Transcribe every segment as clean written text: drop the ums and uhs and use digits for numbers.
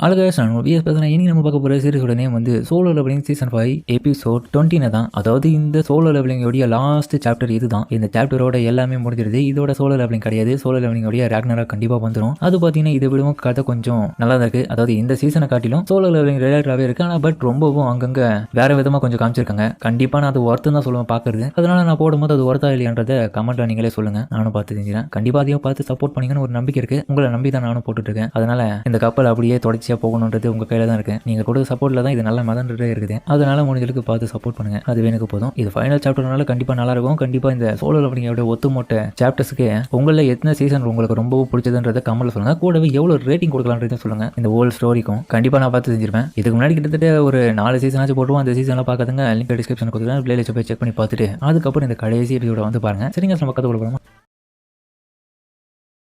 அழகாக விஎஸ் பார்த்தீங்கன்னா இனி நம்ம பார்க்க போகிற சீரிஸோட நேம் வந்து சோலோ லெவலிங் சீசன் 5 எபிசோட் 20 தான். அதாவது இந்த சோலோ லெவலிங்கோடைய லாஸ்ட் சாப்டர் இதுதான். இந்த சாப்டரோட எல்லாமே முடிஞ்சிருது. இதோட சோலோ லெவலிங் கிடையாது. சோலோ லெவலிங்கோடைய ராக்னரா கண்டிப்பாக வந்துடும். அது பார்த்தீங்கன்னா இதை விடவும் கதை கொஞ்சம் நல்லா தான் இருக்குது. அதாவது இந்த சீசனை காட்டிலும் சோலோ லெவலிங் ரிலேட்டடாகவே இருக்குது. ஆனால் பட் ரொம்பவும் அங்கங்கே வேற விதமாக கொஞ்சம் காமிச்சிருக்காங்க. கண்டிப்பாக நான் அது ஒர்த்து தான் சொல்லுவேன் பார்க்குறது. அதனால நான் போடும்போது அது ஒர்த்தா இல்லையான்றதை கமெண்ட்டில் நீங்களே சொல்லுங்கள். நானும் பார்த்து செஞ்சுறேன். கண்டிப்பாக அதையும் பார்த்து சப்போர்ட் பண்ணிங்கன்னு ஒரு நம்பிக்கை இருக்குது. உங்களை நம்பி தான் நானும் போட்டுட்ருக்கேன். அதனால இந்த கப்பல் அப்படியே தொடர்ச்சியாக போகணுன்றது உங்கள் கையில் தான் இருக்குது. நீங்கள் கூட சப்போர்ட்டில் தான் இது நல்ல மதன்றதே இருக்குது. அதனால முடிஞ்சளுக்கு பார்த்து சப்போர்ட் பண்ணுங்கள். அது எனக்கு போதும். இது ஃபைனல் சாப்டர்னால கண்டிப்பாக நல்லாயிருக்கும். கண்டிப்பாக இந்த சோலோ லெவலிங்கோட ஒத்துமொட்ட சாப்டர்ஸுக்கு உங்களில் எத்தனை சீசன் உங்களுக்கு ரொம்பவும் பிடிச்சதுன்றதை கமெண்ட்ல சொல்லுங்கள். கூடவே எவ்வளோ ரேட்டிங் கொடுக்கலான்றதையும் சொல்லுங்கள். இந்த ஹோல் ஸ்டோரிக்கும் கண்டிப்பாக நான் பார்த்து செஞ்சிருப்பேன். இதுக்கு முன்னாடி கிட்டத்தட்ட ஒரு 4 சீசனாச்சும் போட்டுவோம். அந்த சீசன்லாம் பார்க்காதுங்க. லிங்க் டிஸ்கிரிப்ஷன் கொடுத்துருக்கேன். பிளேலிஸ்ட் போய் செக் பண்ணி பார்த்துட்டு அதுக்கப்புறம் இந்த கடைசி எபிசோட வந்து பாருங்கள். சரிங்க, நம்ம கதை கொடுக்குறோம்.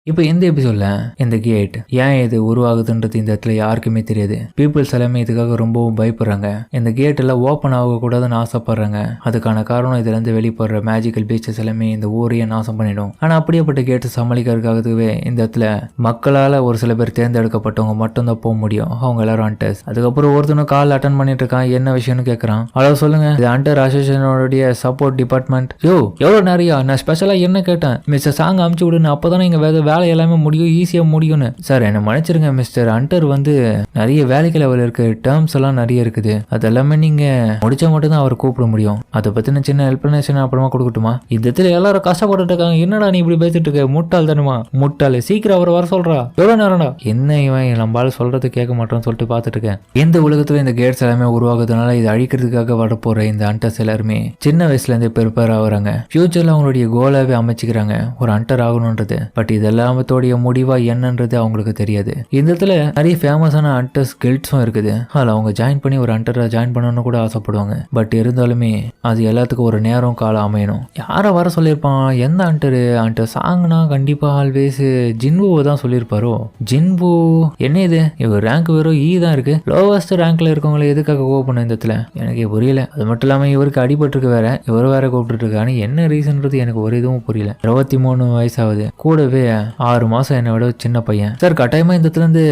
இப்போ இந்த எபிசோட்ல இந்த கேட் ஏன் இது உருவாகுதுன்றது இந்த இடத்துல யாருக்குமே தெரியாது. பீப்புள்ஸ் எல்லாமே இதுக்காக ரொம்பவும் பயப்படுறாங்க. இந்த கேட் எல்லாம் ஓப்பன் ஆகக்கூடாதுன்னு ஆசைப்படுறாங்க. அதுக்கான காரணம் இதுல இருந்து வெளிப்படுற மேஜிக்கல் பீச்சஸ் எல்லாமே இந்த ஊரையே நாசம் பண்ணிடும். ஆனா அப்படியேப்பட்ட கேட்டு சமாளிக்கிறதுக்காகவே இந்த இடத்துல மக்களால ஒரு சில பேர் தேர்ந்தெடுக்கப்பட்டவங்க மட்டும்தான் போக முடியும். அவங்க எல்லாரும் அண்டர்ஸ். அதுக்கப்புறம் ஒருத்தனும் கால் அட்டன் பண்ணிட்டு இருக்கான். என்ன விஷயம்னு கேட்கறான். அவ்வளவு சொல்லுங்க, இது அண்டர் அசோசியேஷனோட சப்போர்ட் டிபார்ட்மெண்ட். யோ எவ்வளவு நிறையா, நான் ஸ்பெஷலா என்ன கேட்டேன், மிஸ்டர் சாங் அமுச்சு விடுன்னு. அப்பதானே இங்க வேலை எல்லாமே முடியும், ஈஸியாக முடியும்னு. சார் என்ன மன்னிச்சிருங்க மிஸ்டர் அண்டர், வந்து நிறைய வேலைகள் அவர் இருக்கு, டேர்ம்ஸ் எல்லாம் நிறைய இருக்குது. அது எல்லாமே நீங்க முடிச்சா மட்டும் தான் அவர் கூப்பிட முடியும். அதை பத்தின சின்ன எக்ஸ்பிளனேஷன் அப்புறமா கொடுக்கட்டுமா? இந்த இடத்துல எல்லாரும் கஷ்டப்பட்டு இருக்காங்க. என்னடா நீ இப்படி பேசிட்டு இருக்க? முட்டாள் தானுமா? முட்டாள், சீக்கிரம் அவர் வர சொல்றா. எவ்வளவு நேரம்டா? என்ன இவன் நம்மளால சொல்றது கேட்க மாட்டோம்னு சொல்லிட்டு பார்த்துட்டு இருக்கேன். இந்த உலகத்துல இந்த கேட்ஸ் எல்லாமே உருவாகுறதுனால இது அழிக்கிறதுக்காக வரப்போற இந்த அண்டர்ஸ் எல்லாருமே சின்ன வயசுல இருந்தே ப்ரிப்பேர் ஆகுறாங்க. ஃபியூச்சர்ல அவங்களுடைய கோலாவே அமைச்சுக்கிறாங்க ஒரு அண்டர் ஆகணும்ன்றது. பட் இதெல்லாம் முடிவா என்னன்றது அவங்களுக்கு தெரியாது. இந்த இடத்துல நிறைய ஃபேமஸான அண்டர்ஸ் கில்ட்ஸும் இருக்குது. அதில் அவங்க ஜாயின் பண்ணி ஒரு அண்டரை ஜாயின் பண்ணணும்னு கூட ஆசைப்படுவாங்க. பட் இருந்தாலுமே அது எல்லாத்துக்கும் ஒரு நேரம் காலம் அமையணும். யாரை வர சொல்லியிருப்பான்? எந்த அண்டர் சாங்னா கண்டிப்பா ஆல்வேஸ் ஜின்புவை தான் சொல்லியிருப்பாரோ. ஜின்பு என்ன இது? இவர் ரேங்க் வெறும் தான் இருக்கு. லோவஸ்ட் ரேங்க்ல இருக்கவங்களை எதுக்காக ஓப்பன் இந்த இடத்துல எனக்கு புரியல. அது மட்டும் இல்லாம இவருக்கு அடிபட்டிருக்கு வேற, இவர் வேற கூப்பிட்டு இருக்காரு. என்ன ரீசன்றது எனக்கு ஒரு இதுவும் புரியல. 23 வயசாகுது, கூடவே 6 மாசம் என்னை விட சின்ன பையன். சார் கட்டாயமா இந்த இடத்துல இருந்து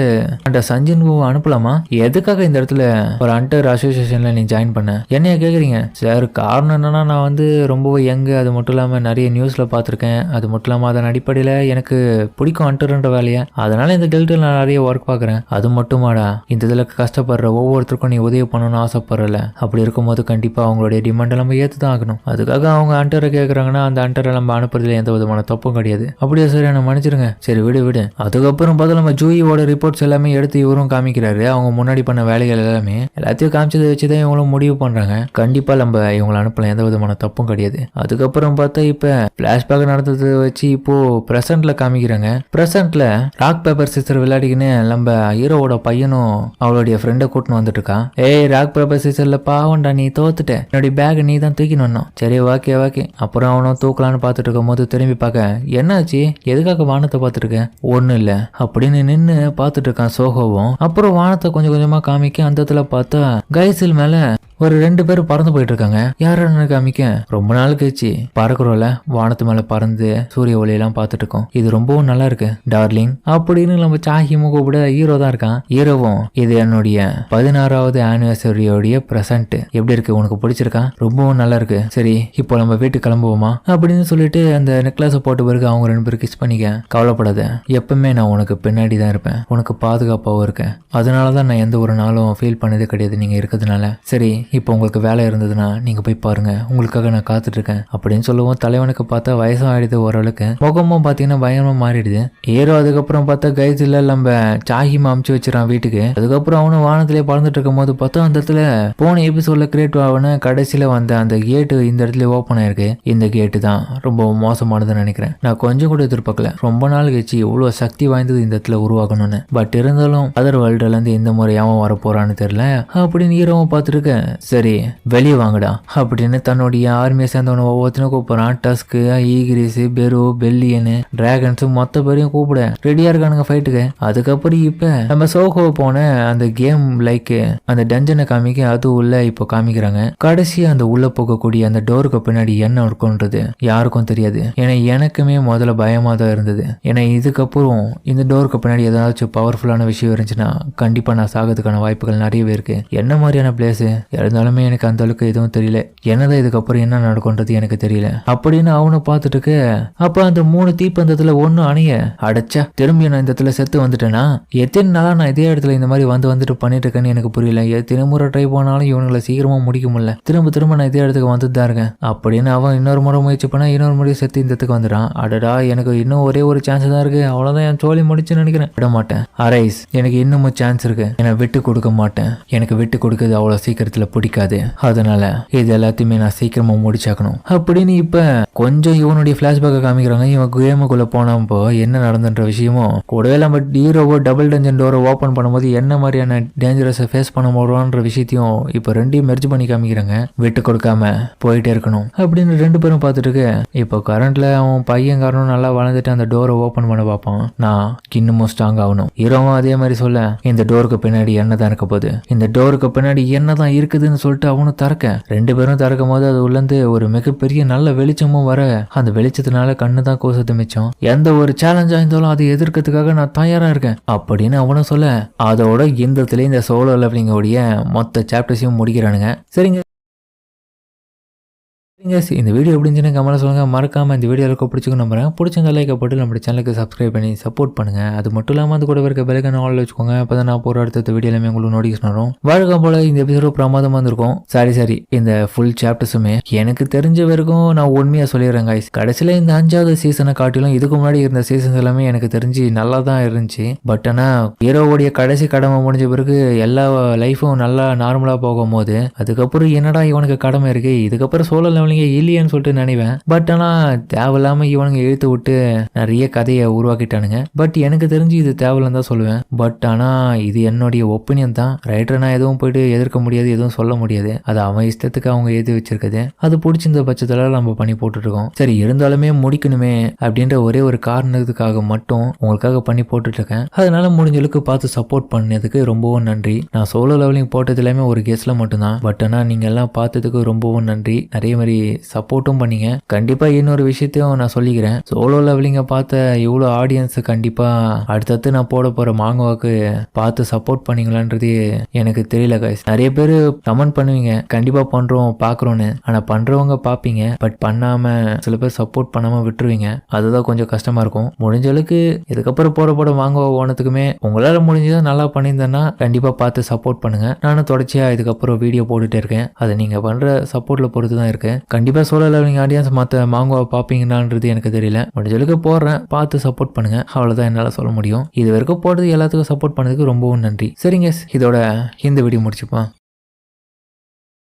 அந்த சஞ்சின் அனுப்பலாமா? எதுக்காக இந்த இடத்துல ஒரு அண்டர் அசோசியேஷன்ல நீ ஜாயின் பண்ண? என்னைய கேக்குறீங்க சார்? காரணம் என்னன்னா நான் வந்து ரொம்ப யங். அது மட்டும் இல்லாம நிறைய நியூஸ்ல பாத்திருக்கேன். அது மட்டும் இல்லாம அதன் அடிப்படையில எனக்கு பிடிக்கும் அண்டர்ன்ற வேலையை. அதனால இந்த கில்டில் நான் நிறைய ஒர்க் பாக்குறேன். அது மட்டுமாடா, இந்த இதுல கஷ்டப்படுற ஒவ்வொருத்தருக்கும் நீ உதவி பண்ணணும்னு ஆசைப்படுறல. அப்படி இருக்கும்போது கண்டிப்பா அவங்களுடைய டிமாண்ட் நம்ம ஏத்துதான் ஆகணும். அதுக்காக அவங்க அண்டரை கேட்கறாங்கன்னா அந்த அண்டரை நம்ம அனுப்புறதுல எந்த விதமான தப்பும் கிடையாது. அப்படியே சரி, என்ன மன்னிச்சிருங்க. சரி விடு. அதுக்கப்புறம் பார்த்தா நம்ம ஜூயியோட ரிப்போர்ட்ஸ் எல்லாமே எடுத்து இவரும் காமிக்கிறாரு. அவங்க முன்னாடி பண்ண வேலைகள் எல்லாமே எல்லாத்தையும் காமிச்சதை வச்சுதான் இவங்களும் முடிவு பண்றாங்க. கண்டிப்பா நம்ம இவங்களை அனுப்பலாம், எந்த விதமான தப்பும் கிடையாது. அதுக்கப்புறம் பார்த்தா இப்ப பிளாஷ்பேக் நடந்ததை வச்சு இப்போ பிரசன்ட்ல காமிக்கிறாங்க. பிரசன்ட்ல ராக் பேப்பர் சிஸ்டர் விளையாடிக்கின்னு நம்ம ஹீரோவோட பையனும் அவளுடைய ஃப்ரெண்டை கூட்டின்னு வந்துட்டு இருக்கான். ஏய் ராக் பேப்பர் சிஸ்டர்ல பாவண்டா, நீ தோத்துட்ட, என்னுடைய பேக் நீ தான் தூக்கின்னு வரணும். சரி ஓகே. அப்புறம் அவனும் தூக்கலான்னு பார்த்துட்டு இருக்கும் போது திரும்பி பார்க்க, என்னாச்சு, எதுக்காக வானத்தை பார்த்துருக்கேன்? ஒன்றும் இல்லை அப்படின்னு நின்று பார்த்துட்டு இருக்கான் சோகோவும். அப்புறம் வானத்தை கொஞ்சம் கொஞ்சமா காமிக்க அந்த இடத்துல பார்த்தா கைசில் மேல ஒரு 2 பேர் பறந்து போயிட்டு இருக்காங்க. யாருன்னு காமிக்க, ரொம்ப நாள் கழிச்சு பறக்குறோம்ல, வானத்து மேல பறந்து சூரிய ஒளியெல்லாம் பார்த்துட்டு இருக்கோம். இது ரொம்பவும் நல்லா இருக்கு டார்லிங் அப்படின்னு நம்ம சாஹிமு கூட ஹீரோ தான் இருக்கான். ஹீரோவும் இது என்னுடைய 16வது ஆனிவர்சரியோடைய பிரசன்ட், எப்படி இருக்கு, உனக்கு பிடிச்சிருக்கா? ரொம்பவும் நல்லா இருக்கு. சரி இப்போ நம்ம வீட்டுக்கு கிளம்புவோமா அப்படின்னு சொல்லிட்டு அந்த நெக்லஸ் போட்டு பிறகு அவங்க 2 பேரும் கிஸ் பண்ணிக்க. கவலைப்படாத, எப்பவுமே நான் உனக்கு பின்னாடி தான் இருப்பேன், உனக்கு பாதுகாப்பாகவும் இருக்கேன். அதனாலதான் நான் எந்த ஒரு நாளும் ஃபீல் பண்ணதே கிடையாது நீங்க இருக்கிறதுனால. சரி இப்போ உங்களுக்கு வேலை இருந்ததுன்னா நீங்க போய் பாருங்க, உங்களுக்காக நான் காத்துட்டு இருக்கேன் அப்படின்னு சொல்லுவோம். தலைவனுக்கு பார்த்தா வயசும் ஆயிடுது, ஓரளவுக்கு முகமும் பாத்தீங்கன்னா பயங்கரமா மாறிடுது. ஹீரோ அதுக்கப்புறம் பார்த்தா கைஸ் இல்ல நம்ம சாஹிமா அமுச்சு வச்சிடறான் வீட்டுக்கு. அதுக்கப்புறம் அவனும் வானத்திலே பறந்துட்டு இருக்கும் போது பார்த்தா அந்த இடத்துல போன எபிசோட்ல கிரியேட் ஆகணும் கடைசியில வந்த அந்த கேட்டு இந்த இடத்துல ஓப்பன் ஆயிருக்கு. இந்த கேட்டு தான் ரொம்ப மோசமானதுன்னு நினைக்கிறேன். நான் கொஞ்சம் கூட எதிர்பார்க்கல ரொம்ப நாள் கழிச்சு இவ்வளவு சக்தி வாய்ந்தது இந்த இடத்துல உருவாக்கணும்னு. பட் இருந்தாலும் அதர் வேர்ல்டுல இருந்து இந்த முறை அவன் வர போறான்னு தெரியல அப்படின்னு ஹீரோவும் பார்த்துருக்கேன். சரி வெளியே வாங்கடா அப்படின்னு தன்னுடைய ஆர்மியை சேர்ந்தவன ஒவ்வொருத்தரும் கூப்பிடுறான். டஸ்க்கு, ஈகிரிஸ், பெரு, பெல்லியனு, டிராகன்ஸ் மொத்த பேரையும் கூப்பிட ரெடியா இருக்கானுங்க ஃபைட்டுக்கு. அதுக்கப்புறம் இப்ப நம்ம சோகோ போன அந்த கேம் லைக் அந்த டஞ்சனை காமிக்க அது உள்ள இப்போ காமிக்கிறாங்க. கடைசியா அந்த உள்ள போகக்கூடிய அந்த டோருக்கு பின்னாடி என்ன இருக்கும்ன்றது யாருக்கும் தெரியாது. ஏன்னா எனக்குமே முதல்ல பயமா தான் இருந்தது. ஏன்னா இதுக்கப்புறம் இந்த டோருக்கு பின்னாடி ஏதாச்சும் பவர்ஃபுல்லான விஷயம் இருந்துச்சுன்னா கண்டிப்பா நான் சாகிறதுக்கான வாய்ப்புகள் நிறையவே இருக்கு. என்ன மாதிரியான பிளேஸ் இருந்தாலுமே எனக்கு அந்த அளவுக்கு எதுவும் தெரியல. என்னதான் இதுக்கப்புறம் என்ன நடக்கும்ன்றது எனக்கு தெரியல அப்படின்னு அவனை பார்த்துட்டு அப்ப அந்த 3 தீப்பந்தத்துல ஒண்ணு அணைய அடைச்சா திரும்பி நான் இந்த இடத்துல செத்து வந்துட்டேன்னா எத்தனை நாளா நான் இதே இடத்துல இந்த மாதிரி வந்துட்டு பண்ணிட்டு இருக்கேன்னு எனக்கு புரியல. எத்தனை முறை ட்ரை பண்ணாலும் இவனுங்களை சீக்கிரமா முடிக்க முடியல. திரும்ப நான் இதே இடத்துக்கு வந்துட்டு தான் இருக்கேன் அப்படின்னு அவன் இன்னொரு முறை முயற்சி பண்ணா இன்னொரு முறை செத்து இந்த இடத்துக்கு வந்துடான். அடடா எனக்கு இன்னும் ஒரே ஒரு சான்ஸ் தான் இருக்கு, அவ்வளவுதான் என் சோழி முடிச்சுன்னு நினைக்கிறேன். விட மாட்டேன் அரைஸ், எனக்கு இன்னமும் சான்ஸ் இருக்கு, என்னை விட்டு கொடுக்க மாட்டேன். எனக்கு விட்டு கொடுக்கறது அவ்வளவு சீக்கிரத்துல பிடிக்காது. அதனால இது எல்லாத்தையுமே நான் சீக்கிரமா முடிச்சாக்கணும் அப்படின்னு இப்ப கொஞ்சம் இவனுடைய பிளாஷ்பேக்கை காமிக்கிறாங்க. இவன் கேமுக்குள்ள போனப்போ என்ன நடந்துன்ற விஷயமும் கூடவே நம்ம ஹீரோவோ டபுள் டஞ்சன் டோரை ஓபன் பண்ணும்போது என்ன மாதிரியான டேஞ்சரஸை ஃபேஸ் பண்ண போறோன்ற விஷயத்தையும் இப்ப ரெண்டையும் மெர்ஜ் பண்ணி காமிக்கிறாங்க. விட்டு கொடுக்காம போயிட்டே இருக்கணும் அப்படின்னு 2 பேரும் பார்த்துட்டு இப்போ கரண்ட்ல அவன் பையன் காரணம் நல்லா வளர்ந்துட்டு அந்த டோரை ஓபன் பண்ண பார்ப்பான். நான் இன்னமும் ஸ்ட்ராங் ஆகணும். ஹீரோவும் அதே மாதிரி சொல்ல இந்த டோருக்கு பின்னாடி என்னதான் இருக்க போகுது, இந்த டோருக்கு பின்னாடி என்னதான் இருக்குதுன்னு சொல்லிட்டு அவனும் திறக்க 2 பேரும் திறக்கும் போது அது உள்ளந்து ஒரு மிகப்பெரிய நல்ல வெளிச்சமும் வர அந்த வெளிச்சத்தினால கண்ணு தான் கோசத்து மிச்சம். எந்த ஒரு சேலஞ்சா இருந்தாலும் அதை எதிர்க்கிறதுக்காக நான் தயாரா இருக்கேன் அப்படின்னு அவனும் சொல்ல அதோட இந்த சோலோ லெவலிங்கோடைய மொத்த சாப்டர்ஸையும் முடிக்கிறானுங்க. சரிங்க, இந்த வீடியோ எப்படி இருந்துச்சுன்னு கமெண்ட் சொல்லுங்க. மறக்காம இந்த வீடியோ எனக்கு பிடிச்சிக்கும் நம்புறேன். பிடிச்சிருந்தா லைக் போட்டு நம்ம சேனலுக்கு சப்ஸ்கிரைப் பண்ணி சப்போர்ட் பண்ணுங்க. அது மட்டும் இல்லாமல் அது கூட இருக்க பெல்லைக்கான ஆல் வச்சுக்கோங்க. அப்பதான் நான் போற அடுத்த வீடியோ எல்லாமே உங்களுக்கு நோட்டிஃபிகேஷன் வரும். வழக்கம் போல இந்த எபிசோடு பிரமாதமா இருந்திருக்கும். சரி இந்த ஃபுல் சாப்டர்ஸுமே எனக்கு தெரிஞ்ச வரைக்கும் நான் உண்மையா சொல்லிடுறேன் guys. கடைசியில இந்த 5வது சீசனை காட்டிலும் இதுக்கு முன்னாடி இருந்த சீசன்ஸ் எல்லாமே எனக்கு தெரிஞ்சு நல்லா தான் இருந்துச்சு. பட் ஆனா ஹீரோவுடைய கடைசி கடமை முடிஞ்ச பிறகு எல்லா லைஃபும் நல்லா நார்மலா போகும்போது அதுக்கப்புறம் என்னடா இவனுக்கு கடமை இருக்கு, இதுக்கப்புறம் சோலோ லெவலிங் இல்லையான்னு சொல்லிட்டு நினைவேன். பட் ஆனா தேவையில்லாம இவனுங்க இழுத்து விட்டு நிறைய கதையை உருவாக்கிட்டானுங்க. பட் எனக்கு தெரிஞ்சு இது தேவையில்லைன்னு தான் சொல்லுவேன். பட் ஆனா இது என்னுடைய ஒப்பீனியன் தான். ரைட்டரை நான் எதுவும் போயிட்டு எதிர்க்க முடியாது, எதுவும் சொல்ல முடியாது. அது அவன் இஷ்டத்துக்கு அவங்க எழுதி வச்சிருக்குது. அது பிடிச்சிருந்த பட்சத்துல நம்ம பண்ணி போட்டுட்டு இருக்கோம். சரி இருந்தாலுமே முடிக்கணுமே அப்படின்ற ஒரே ஒரு காரணத்துக்காக மட்டும் உங்களுக்காக பண்ணி போட்டுட்டு இருக்கேன். அதனால முடிஞ்சளவுக்கு பார்த்து சப்போர்ட் பண்ணதுக்கு ரொம்பவும் நன்றி. நான் சோலோ லெவலிங் போட்டது எல்லாமே ஒரு கெஸ்ட்ல மட்டும்தான். பட் ஆனா நீங்க எல்லாம் பார்த்ததுக்கு ரொம்பவும் நன்றி. நிறைய மாதிரி சப்போர்ட்டும் பண்ணீங்க. கண்டிப்பா இன்னொரு விஷயத்தையும் நான் சொல்லிக்கிறேன். சோலோ லெவலிங்க பார்த்த இவ்வளோ ஆடியன்ஸ் கண்டிப்பா அடுத்தடுத்து நான் போட போற மாங்குவாக்கு பார்த்து சப்போர்ட் பண்ணீங்களான்றது எனக்கு தெரியல கைஸ். நிறைய பேர் கமெண்ட் பண்ணுவீங்க கண்டிப்பா பண்றோம் பாக்குறோன்னு. ஆனா பண்றவங்க பாப்பீங்க, பட் பண்ணாம சில பேர் சப்போர்ட் பண்ணாம விட்டுருவீங்க. அதுதான் கொஞ்சம் கஷ்டமா இருக்கும். முடிஞ்ச அளவுக்கு இதுக்கப்புறம் போட மாங்குவா ஓனத்துக்குமே உங்களால முடிஞ்சதான் நல்லா பண்ணியிருந்தேன்னா கண்டிப்பா பார்த்து சப்போர்ட் பண்ணுங்க. நானும் தொடர்ச்சியா இதுக்கப்புறம் வீடியோ போட்டுட்டே இருக்கேன். அது நீங்க பண்ற சப்போர்ட்ல பொறுத்து தான் இருக்கு. கண்டிப்பா சோலோ லெவலிங் ஆடியன்ஸ் மற்ற மாங்குவா பார்ப்பீங்கன்னான்றது எனக்கு தெரியல. முடிஞ்சளவுக்கு போடுறேன், பார்த்து சப்போர்ட் பண்ணுங்க. அவ்வளவுதான் என்னால சொல்ல முடியும். இது வரைக்கும் போடுறது எல்லாத்துக்கும் சப்போர்ட் பண்ணதுக்கு ரொம்பவும் நன்றி. சரிங்க, இதோட இந்த வீடியோ முடிச்சுப்போம்.